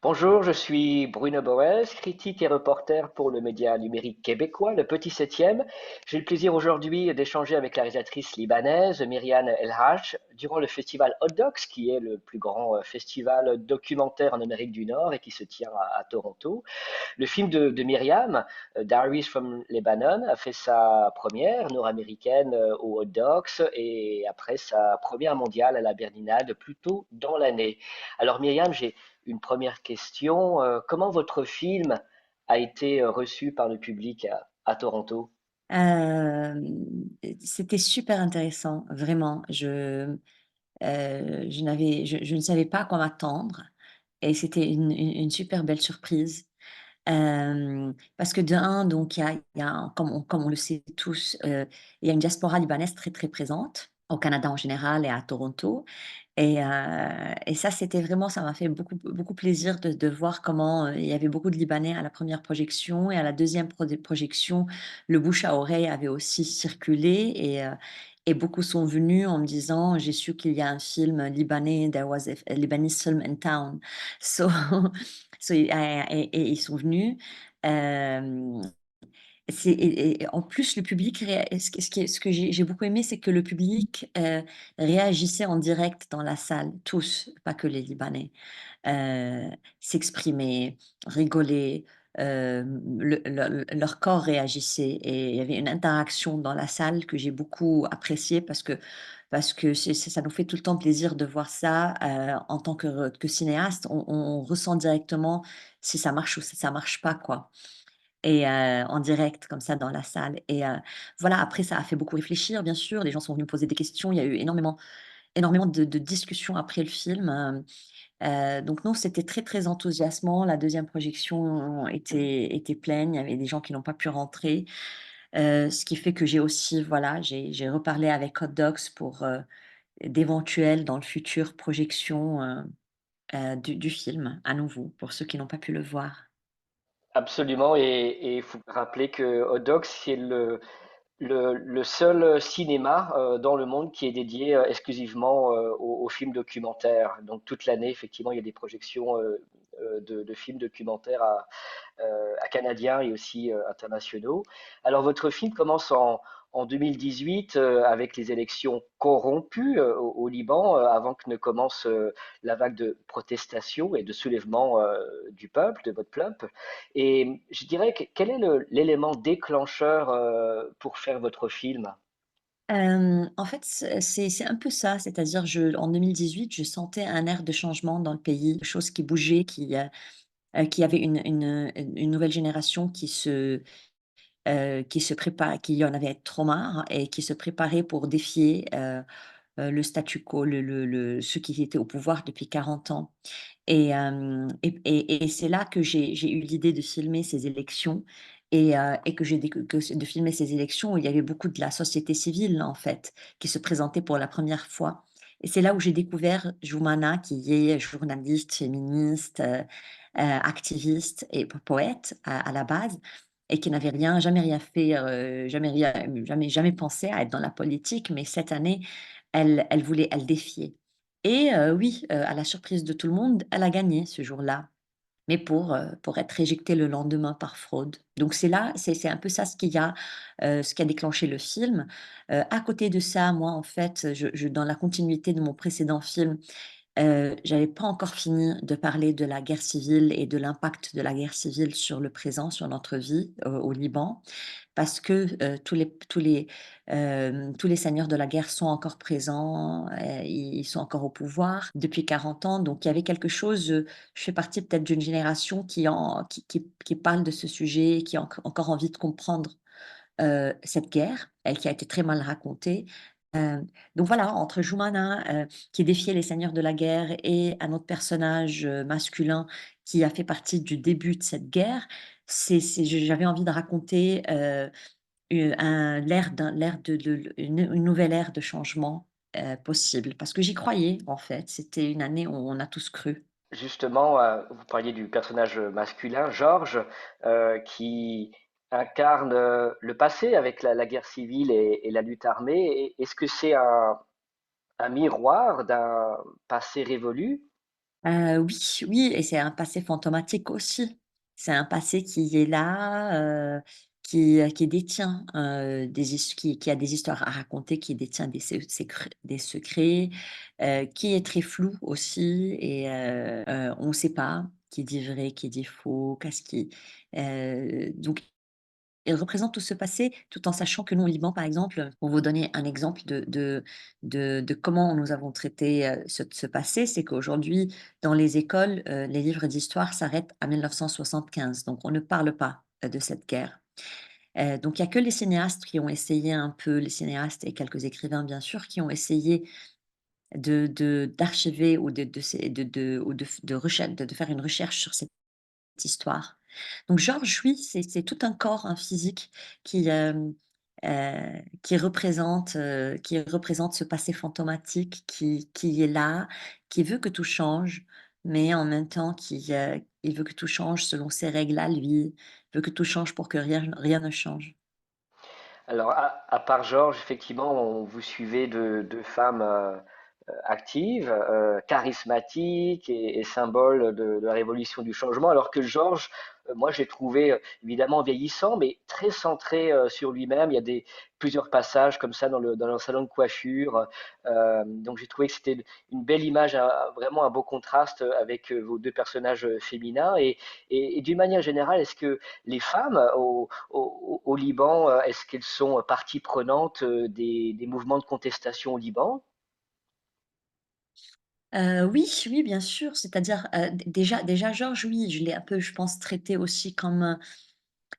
Bonjour, je suis Bruno Boès, critique et reporter pour le média numérique québécois, le Petit Septième. J'ai le plaisir aujourd'hui d'échanger avec la réalisatrice libanaise Myriam El Hach durant le festival Hot Docs, qui est le plus grand festival documentaire en Amérique du Nord et qui se tient à Toronto. Le film de Myriam, Diaries from Lebanon, a fait sa première nord-américaine au Hot Docs et après sa première mondiale à la Berlinale plus tôt dans l'année. Alors Myriam, j'ai une première question. Comment votre film a été reçu par le public à Toronto? C'était super intéressant, vraiment. Je ne savais pas à quoi m'attendre et c'était une super belle surprise. Parce que de un, donc comme on le sait tous, il y a une diaspora libanaise très, très présente, au Canada en général et à Toronto. Et ça, c'était vraiment ça m'a fait beaucoup beaucoup plaisir de voir comment, il y avait beaucoup de Libanais à la première projection et à la deuxième projection, le bouche à oreille avait aussi circulé et beaucoup sont venus en me disant: «J'ai su qu'il y a un film libanais, there was a Lebanese film in town». So et ils sont venus, hem et en plus le public ce que j'ai beaucoup aimé, c'est que le public, réagissait en direct dans la salle, tous, pas que les Libanais. S'exprimaient, rigolaient, leur corps réagissait et il y avait une interaction dans la salle que j'ai beaucoup appréciée parce que ça nous fait tout le temps plaisir de voir ça, en tant que cinéaste. On ressent directement si ça marche ou si ça marche pas, quoi. Et en direct comme ça dans la salle et voilà, après ça a fait beaucoup réfléchir bien sûr, les gens sont venus me poser des questions, il y a eu énormément de discussions après le film, donc non, c'était très, très enthousiasmant. La deuxième projection était pleine, il y avait des gens qui n'ont pas pu rentrer, ce qui fait que j'ai aussi voilà, j'ai reparlé avec Hot Docs pour, d'éventuelles dans le futur projections, du film à nouveau, pour ceux qui n'ont pas pu le voir. Absolument, et il faut rappeler que Hot Docs, c'est le seul cinéma dans le monde qui est dédié exclusivement aux films documentaires. Donc toute l'année, effectivement, il y a des projections de films documentaires canadiens et aussi internationaux. Alors votre film commence en 2018 avec les élections corrompues au Liban, avant que ne commence la vague de protestation et de soulèvement du peuple, de votre peuple. Et je dirais que quel est l'élément déclencheur pour faire votre film? En fait, c'est un peu ça, c'est-à-dire en 2018, je sentais un air de changement dans le pays, des choses qui bougeaient, qui avait une nouvelle génération qui se prépare qui en avait trop marre et qui se préparait pour défier, le statu quo, ceux qui étaient au pouvoir depuis 40 ans. Et c'est là que j'ai eu l'idée de filmer ces élections et que j'ai déc que de filmer ces élections où il y avait beaucoup de la société civile, en fait, qui se présentait pour la première fois. Et c'est là où j'ai découvert Joumana, qui est journaliste, féministe, activiste et poète à la base et qui n'avait jamais rien fait, jamais pensé à être dans la politique, mais cette année, elle défiait. Et oui, à la surprise de tout le monde, elle a gagné ce jour-là, mais pour être éjectée le lendemain par fraude. Donc c'est un peu ça ce qui a déclenché le film. À côté de ça, moi, en fait, je dans la continuité de mon précédent film, j'avais pas encore fini de parler de la guerre civile et de l'impact de la guerre civile sur le présent, sur notre vie, au Liban. Parce que, tous les seigneurs de la guerre sont encore présents, ils sont encore au pouvoir depuis 40 ans. Donc il y avait quelque chose, je fais partie peut-être d'une génération qui parle de ce sujet, qui a encore envie de comprendre, cette guerre, elle qui a été très mal racontée. Donc voilà, entre Joumana, qui défiait les seigneurs de la guerre et un autre personnage, masculin qui a fait partie du début de cette guerre, j'avais envie de raconter, l'ère de une nouvelle ère de changement, possible. Parce que j'y croyais en fait, c'était une année où on a tous cru. Justement, vous parliez du personnage masculin, Georges, qui incarne le passé avec la guerre civile et la lutte armée. Est-ce que c'est un miroir d'un passé révolu? Oui, oui et c'est un passé fantomatique aussi. C'est un passé qui est là, qui détient, qui a des histoires à raconter, qui détient des secrets, qui est très flou aussi et on ne sait pas qui dit vrai, qui dit faux, qu'est-ce qui donc il représente tout ce passé, tout en sachant que nous, au Liban, par exemple, pour vous donner un exemple de comment nous avons traité, ce passé, c'est qu'aujourd'hui, dans les écoles, les livres d'histoire s'arrêtent à 1975, donc on ne parle pas, de cette guerre. Donc il y a que les cinéastes qui ont essayé un peu les cinéastes et quelques écrivains, bien sûr, qui ont essayé d'archiver ou de sé ou de recher de faire une recherche sur cette histoire. Donc Georges, oui, c'est tout un corps, un physique qui, qui représente ce passé fantomatique qui est là, qui veut que tout change, mais en même temps il veut que tout change selon ses règles à lui, veut que tout change pour que rien ne change. Alors, à part Georges, effectivement, vous suivez de femmes actives, charismatiques et symboles de la révolution du changement, alors que Georges, moi, j'ai trouvé évidemment vieillissant, mais très centré sur lui-même. Il y a plusieurs passages comme ça dans le salon de coiffure. Donc, j'ai trouvé que c'était une belle image, vraiment un beau contraste avec vos deux personnages féminins. Et d'une manière générale, est-ce que les femmes au Liban, est-ce qu'elles sont partie prenante des mouvements de contestation au Liban? Oui, oui, bien sûr, c'est-à-dire, déjà Georges, oui, je l'ai un peu, je pense, traité aussi comme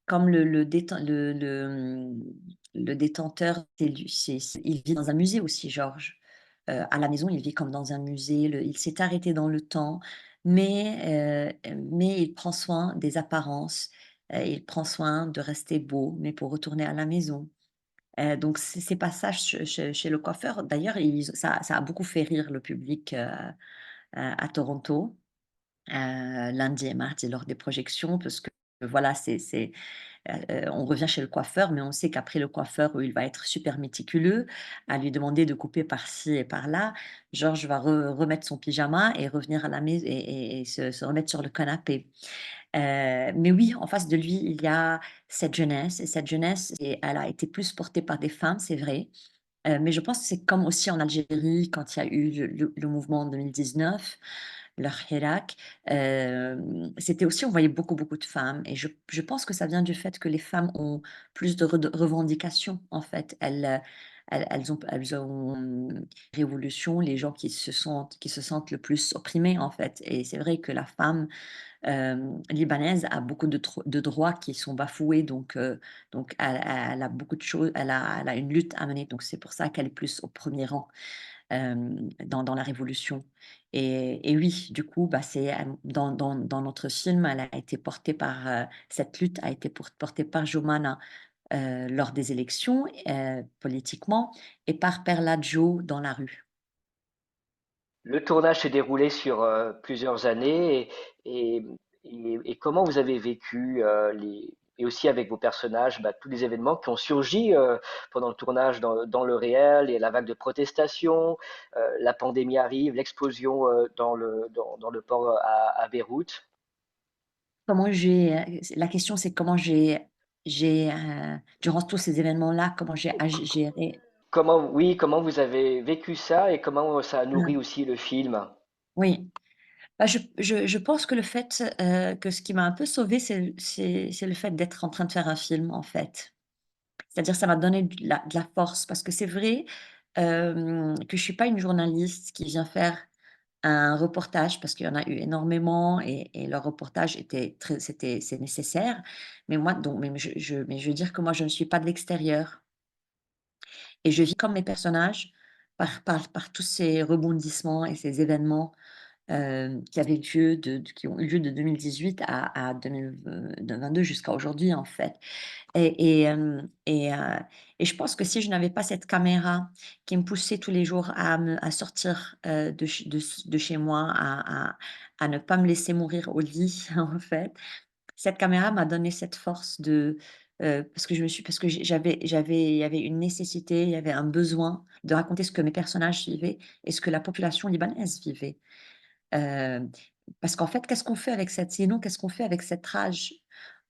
le détenteur, il vit dans un musée aussi, Georges. À la maison, il vit comme dans un musée, il s'est arrêté dans le temps, mais il prend soin des apparences, il prend soin de rester beau, mais pour retourner à la maison. Donc ces passages chez le coiffeur, d'ailleurs, ça a beaucoup fait rire le public, à Toronto, lundi et mardi lors des projections parce que voilà, on revient chez le coiffeur, mais on sait qu'après le coiffeur, où il va être super méticuleux, à lui demander de couper par-ci et par-là, Georges va remettre son pyjama et revenir à la maison et se remettre sur le canapé. Mais oui, en face de lui, il y a cette jeunesse et cette jeunesse elle a été plus portée par des femmes, c'est vrai. Mais je pense que c'est comme aussi en Algérie quand il y a eu le mouvement en 2019, le Hirak, c'était aussi on voyait beaucoup, beaucoup de femmes et je pense que ça vient du fait que les femmes ont plus de revendications en fait. Elles ont révolution, les gens qui se sentent le plus opprimés en fait et c'est vrai que la femme libanaise a beaucoup de droits qui sont bafoués, donc elle a beaucoup de choses, elle a une lutte à mener, donc c'est pour ça qu'elle est plus au premier rang, dans la révolution et oui, du coup, bah, c'est, dans notre film, elle a été portée par, cette lutte a été portée par Jomana, lors des élections, politiquement et par Perlajo dans la rue. Le tournage s'est déroulé sur plusieurs années et, et comment vous avez vécu et aussi avec vos personnages, bah, tous les événements qui ont surgi pendant le tournage dans le réel et la vague de protestation, la pandémie arrive, l'explosion dans le port à Beyrouth. Comment la question c'est comment durant tous ces événements-là, comment j'ai géré. Comment, oui, comment vous avez vécu ça et comment ça a nourri Mmh, aussi le film? oui. Bah, je pense que le fait, que ce qui m'a un peu sauvée, c'est le fait d'être en train de faire un film, en fait. C'est-à-dire ça m'a donné de la force parce que c'est vrai, que je suis pas une journaliste qui vient faire un reportage parce qu'il y en a eu énormément et leur reportage était c'est nécessaire. Mais moi donc mais je veux dire que moi je ne suis pas de l'extérieur et je vis comme mes personnages par tous ces rebondissements et ces événements qui ont eu lieu de 2018 à 2022 jusqu'à aujourd'hui, en fait. Et et hem et heu et je pense que si je n'avais pas cette caméra qui me poussait tous les jours à sortir, de chez moi, à ne pas me laisser mourir au lit, en fait. Cette caméra m'a donné cette force parce que il y avait une nécessité, il y avait un besoin de raconter ce que mes personnages vivaient et ce que la population libanaise vivait. Heu, Parce qu'en fait, qu'est-ce qu'on fait avec cette sinon qu'est-ce qu'on fait avec cette rage?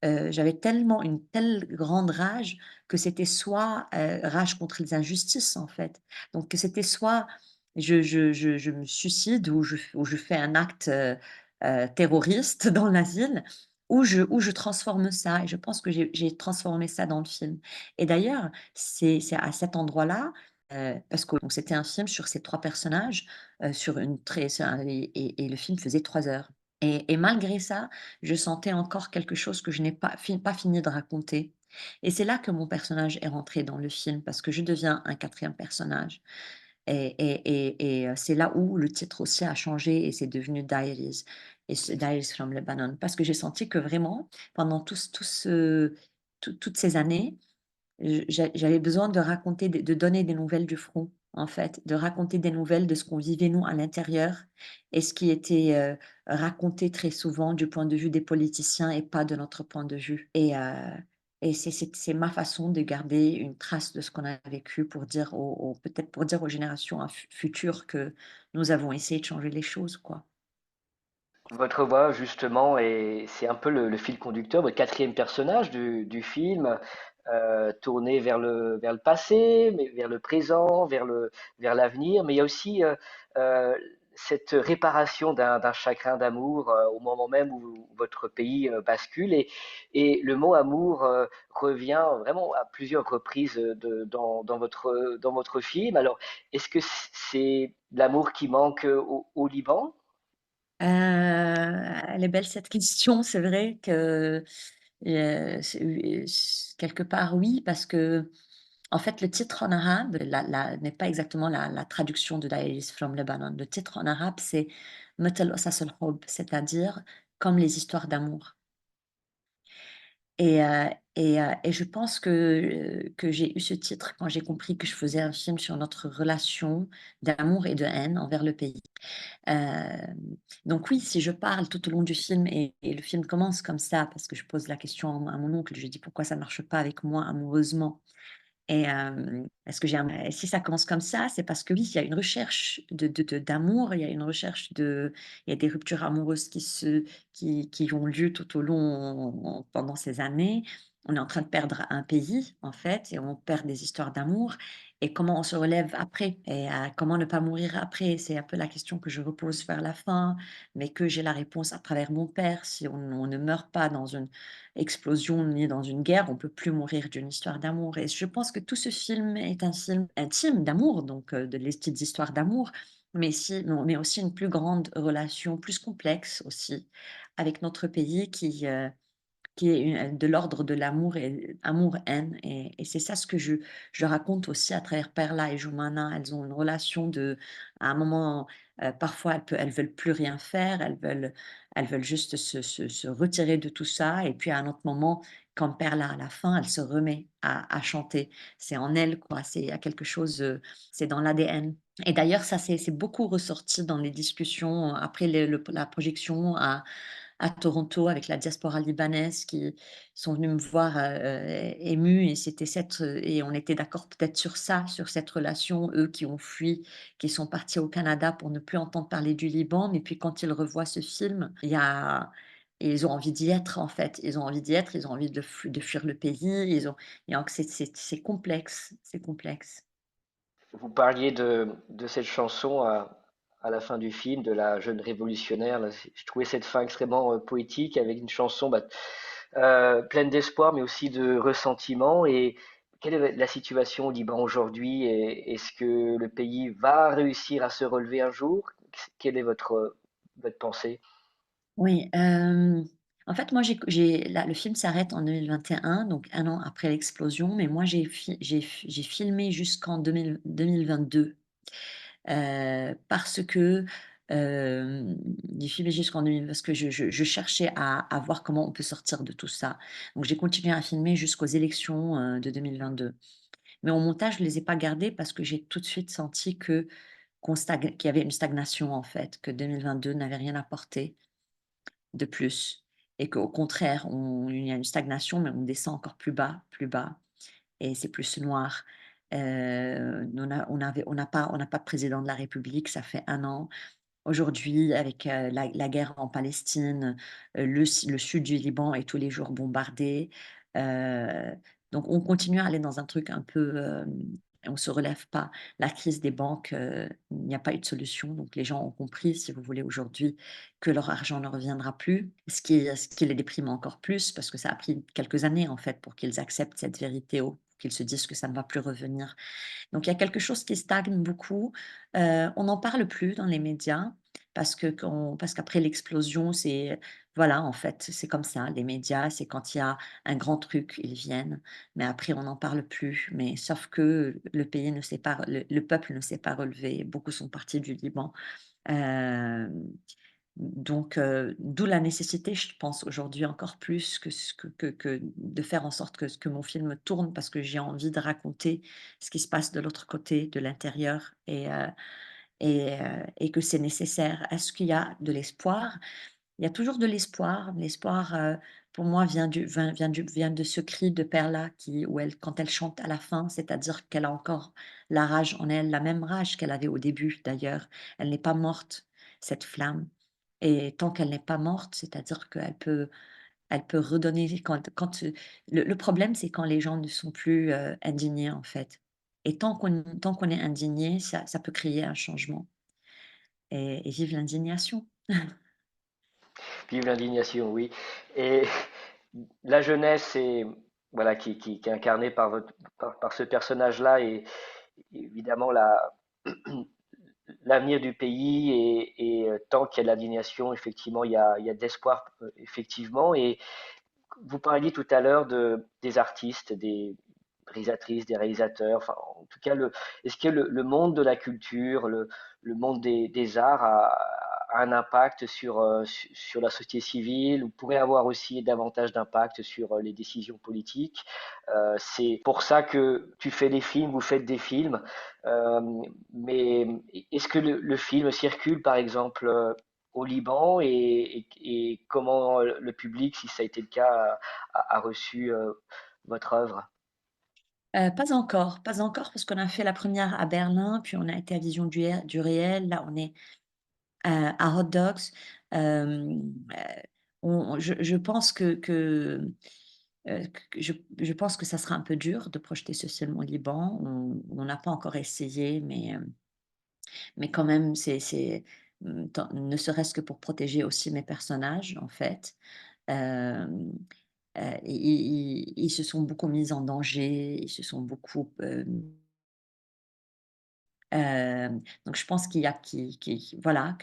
J'avais tellement une telle grande rage que c'était soit, rage contre les injustices, en fait. Donc que c'était soit je me suicide ou je fais un acte, terroriste dans l'asile ou je transforme ça et je pense que j'ai transformé ça dans le film et d'ailleurs, c'est à cet endroit-là, parce que donc c'était un film sur ces 3 personnages, sur une très c'est un et le film faisait 3 heures et malgré ça, je sentais encore quelque chose que je n'ai pas fini de raconter et c'est là que mon personnage est rentré dans le film parce que je deviens un quatrième personnage c'est là où le titre aussi a changé et c'est devenu Diaries et c'est Diaries from Lebanon parce que j'ai senti que vraiment pendant toutes ces années, j'avais besoin de raconter de donner des nouvelles du front, en fait, de raconter des nouvelles de ce qu'on vivait nous à l'intérieur et ce qui était, raconté très souvent du point de vue des politiciens et pas de notre point de vue et c'est ma façon de garder une trace de ce qu'on a vécu pour dire aux peut-être pour dire aux générations futures que nous avons essayé de changer les choses, quoi. Votre voix, justement, et c'est un peu le fil conducteur, votre quatrième personnage du film, tourné vers le passé, mais vers le présent, vers l'avenir, mais il y a aussi euh, cette réparation d'un chagrin d'amour au moment même où votre pays bascule. Et le mot amour revient vraiment à plusieurs reprises dans votre film. Alors, est-ce que c'est l'amour qui manque au Liban? Elle est belle cette question. C'est vrai que, quelque part oui, parce que en fait, le titre en arabe n'est pas exactement la traduction de Diaries from Lebanon. Le titre en arabe, c'est Matl Qasas al-Hubb, c'est-à-dire comme les histoires d'amour. Et je pense que j'ai eu ce titre quand j'ai compris que je faisais un film sur notre relation d'amour et de haine envers le pays. Hem, donc oui, si je parle tout au long du film et le film commence comme ça parce que je pose la question à mon oncle, je lui dis: «Pourquoi ça ne marche pas avec moi amoureusement?» est-ce que j'ai un si ça commence comme ça, c'est parce que oui, il y a une recherche d'amour, il y a une recherche il y a des ruptures amoureuses qui ont lieu tout au long pendant ces années. On est en train de perdre un pays, en fait, et on perd des histoires d'amour et comment on se relève après comment ne pas mourir après? C'est un peu la question que je repose vers la fin, mais que j'ai la réponse à travers mon père. Si on ne meurt pas dans une explosion ni dans une guerre, on peut plus mourir d'une histoire d'amour et je pense que tout ce film est un film intime d'amour, donc de les petites histoires d'amour, mais aussi une plus grande relation, plus complexe aussi, avec notre pays qui est une de l'ordre de l'amour et amour-haine et c'est ça ce que je raconte aussi à travers Perla et Joumana. Elles ont une relation à un moment, parfois elles veulent plus rien faire, elles veulent juste se retirer de tout ça et puis à un autre moment, comme Perla à la fin, elle se remet à chanter. C'est en elle quoi, c'est il y a quelque chose, c'est dans l'ADN et d'ailleurs ça c'est beaucoup ressorti dans les discussions après la projection à Toronto avec la diaspora libanaise qui sont venus me voir, émus et c'était et on était d'accord peut-être sur ça, sur cette relation, eux qui ont fui, qui sont partis au Canada pour ne plus entendre parler du Liban, mais puis quand ils revoient ce film, ils ont envie d'y être en fait. Ils ont envie d'y être, ils ont envie de fuir le pays, et donc c'est complexe, c'est complexe. Vous parliez de cette chanson à la fin du film, de la jeune révolutionnaire. Là, je trouvais cette fin extrêmement poétique avec une chanson pleine d'espoir, mais aussi de ressentiment. Et quelle est la situation au Liban aujourd'hui? Est-ce que le pays va réussir à se relever un jour? Quelle est votre pensée? Oui, en fait, moi, le film s'arrête en 2021, donc un an après l'explosion, mais moi, j'ai filmé jusqu'en 2022, parce que, j'ai filmé jusqu'en 2000 parce que je cherchais à voir comment on peut sortir de tout ça. Donc j'ai continué à filmer jusqu'aux élections, de 2022. Mais au montage, je les ai pas gardés parce que j'ai tout de suite senti qu'il y avait une stagnation, en fait, que 2022 n'avait rien apporté de plus et qu'au contraire, il y a une stagnation, mais on descend encore plus bas et c'est plus noir. On n'a pas de président de la République, ça fait un an. aujourd'hui avec, la guerre en Palestine, le sud du Liban est tous les jours bombardé. Heu, donc on continue à aller dans un truc un peu, on se relève pas. La crise des banques, il n'y a pas eu de solution, donc les gens ont compris, si vous voulez, aujourd'hui, que leur argent ne reviendra plus. Ce qui les déprime encore plus, parce que ça a pris quelques années, en fait, pour qu'ils acceptent cette vérité, ou qu'ils se disent que ça ne va plus revenir. Donc il y a quelque chose qui stagne beaucoup. On n'en parle plus dans les médias parce qu'après l'explosion, c'est voilà, en fait, c'est comme ça, les médias, c'est quand il y a un grand truc, ils viennent, mais après on n'en parle plus. Mais sauf que le pays ne s'est pas le peuple ne s'est pas relevé. Beaucoup sont partis du Liban. Hem donc, d'où la nécessité, je pense aujourd'hui encore plus que ce que de faire en sorte que mon film tourne, parce que j'ai envie de raconter ce qui se passe de l'autre côté, de l'intérieur, et que c'est nécessaire. Est-ce qu'il y a de l'espoir? Il y a toujours de l'espoir. L'espoir, pour moi vient de ce cri de Perla où elle quand elle chante à la fin, c'est-à-dire qu'elle a encore la rage en elle, la même rage qu'elle avait au début d'ailleurs. Elle n'est pas morte, cette flamme, et tant qu'elle n'est pas morte, c'est-à-dire qu'elle peut redonner le problème, c'est quand les gens ne sont plus, indignés, en fait, et tant qu'on est indigné, ça peut créer un changement, et vive l'indignation. Vive l'indignation, oui. Et la jeunesse voilà, qui est incarnée par ce personnage-là et évidemment l'avenir du pays et tant qu'il y a de l'indignation, effectivement, il y a de l'espoir, effectivement. Et vous parliez tout à l'heure des artistes, des réalisatrices, des réalisateurs, enfin, en tout cas, est-ce que le monde de la culture, le monde des arts a un impact sur la société civile ou pourrait avoir aussi davantage d'impact sur les décisions politiques? C'est pour ça que tu fais des films, vous faites des films, euh, mais est-ce que le film circule, par exemple, au Liban et comment le public, si ça a été le cas, a reçu votre œuvre? Pas encore, pas encore, parce qu'on a fait la première à Berlin, puis on a été à Vision du réel. Là, on est, à Hot Dogs. Je pense je pense que ça sera un peu dur de projeter ce film au Liban. On n'a pas encore essayé, mais quand même, ne serait-ce que pour protéger aussi mes personnages, en fait. Hem, ils se sont beaucoup mis en danger, ils se sont beaucoup, donc je pense qu'il y a voilà,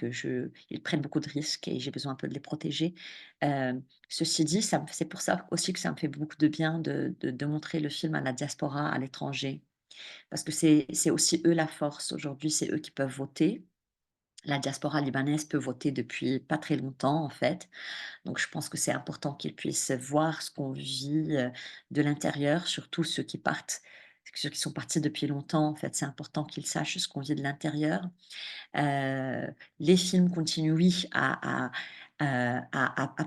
ils prennent beaucoup de risques et j'ai besoin un peu de les protéger. Ceci dit, c'est pour ça aussi que ça me fait beaucoup de bien de montrer le film à la diaspora, à l'étranger, parce que c'est aussi eux la force. Aujourd'hui, c'est eux qui peuvent voter. La diaspora libanaise peut voter depuis pas très longtemps, en fait. Donc je pense que c'est important qu'ils puissent voir ce qu'on vit, de l'intérieur, surtout ceux qui sont partis depuis longtemps, en fait, c'est important qu'ils sachent ce qu'on vit de l'intérieur. Heu, les films continuent, oui, à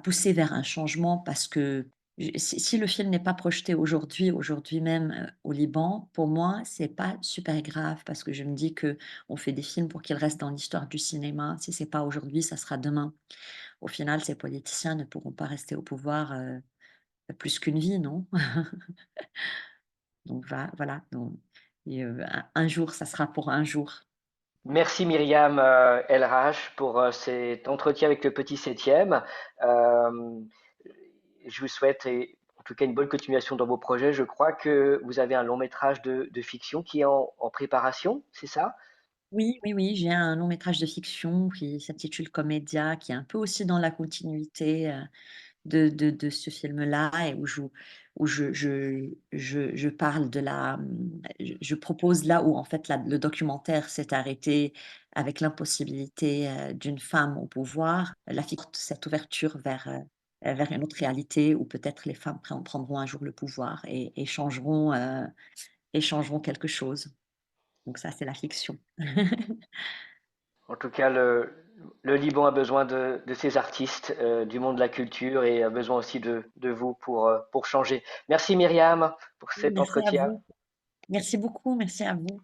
pousser vers un changement, parce que si le film n'est pas projeté aujourd'hui même, au Liban, pour moi, c'est pas super grave, parce que je me dis que on fait des films pour qu'ils restent dans l'histoire du cinéma. Si c'est pas aujourd'hui, ça sera demain. Au final, ces politiciens ne pourront pas rester au pouvoir, plus qu'une vie, non? Donc voilà, donc un jour, ça sera pour un jour. Merci Myriam Elrach pour cet entretien avec le petit septième. Euh, je vous souhaite en tout cas une bonne continuation dans vos projets. Je crois que vous avez un long métrage de fiction qui est en préparation, c'est ça? Oui, oui, oui, j'ai un long métrage de fiction qui s'intitule Comédia, qui est un peu aussi dans la continuité, de ce film-là, et où je parle je propose là où en fait le documentaire s'est arrêté, avec l'impossibilité, d'une femme au pouvoir, la fiction, cette ouverture vers une autre réalité où peut-être les femmes prendront un jour le pouvoir et changeront quelque chose. Donc ça, c'est la fiction. En tout cas, le Liban a besoin de ces artistes du monde de la culture et a besoin aussi de vous pour changer. Merci Myriam pour cet Merci à entretien. vous. Merci beaucoup, merci à vous.